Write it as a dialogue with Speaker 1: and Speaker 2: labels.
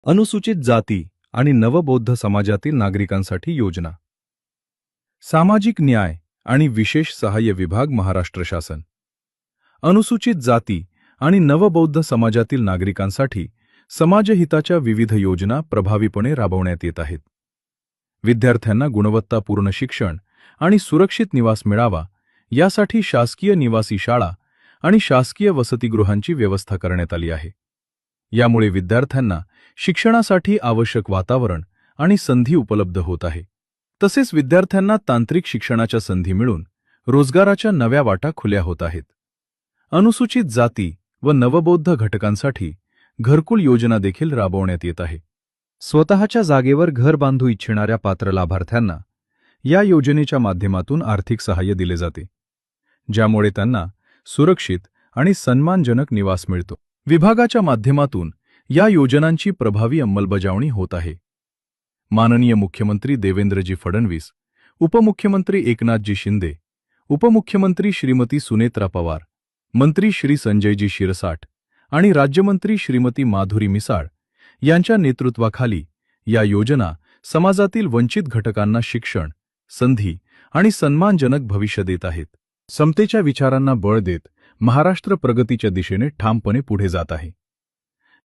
Speaker 1: अनुसूचित जाती आणि नवबौद्ध समाजातील नागरिकांसाठी योजना. सामाजिक न्याय आणि विशेष सहाय्य विभाग, महाराष्ट्र शासन. अनुसूचित जाती आणि नवबौद्ध समाजातील नागरिकांसाठी समाजहिताच्या विविध योजना प्रभावीपणे राबवण्यात येत आहेत. विद्यार्थ्यांना गुणवत्तापूर्ण शिक्षण आणि सुरक्षित निवास मिळावा यासाठी शासकीय निवासी शाळा आणि शासकीय वसतिगृहांची व्यवस्था करण्यात आली आहे. यामुळे विद्यार्थ्यांना शिक्षणासाठी आवश्यक वातावरण आणि संधी उपलब्ध होत आहे. तसेच विद्यार्थ्यांना तांत्रिक शिक्षणाच्या संधी मिळून रोजगाराच्या नव्या वाटा खुल्या होत आहेत. अनुसूचित जाती व नवबौद्ध घटकांसाठी घरकुल योजना देखील राबवण्यात येत आहे. स्वतःच्या जागेवर घर बांधू इच्छिणाऱ्या पात्र लाभार्थ्यांना या योजनेच्या माध्यमातून आर्थिक सहाय्य दिले जाते, ज्यामुळे त्यांना सुरक्षित आणि सन्मानजनक निवास मिळतो. विभागाच्या माध्यमातून या योजनांची प्रभावी अंमलबजावणी होत आहे. माननीय मुख्यमंत्री देवेंद्रजी फडणवीस, उपमुख्यमंत्री एकनाथजी शिंदे, उपमुख्यमंत्री श्रीमती सुनेत्रा पवार, मंत्री श्री संजयजी शिरसाट आणि राज्यमंत्री श्रीमती माधुरी मिसाळ यांच्या नेतृत्वाखाली या योजना समाजातील वंचित घटकांना शिक्षण, संधी आणि सन्मानजनक भविष्य देत आहेत. समतेच्या विचारांना बळ देत महाराष्ट्र प्रगतीच्या दिशेने ठामपणे पुढे जात आहे.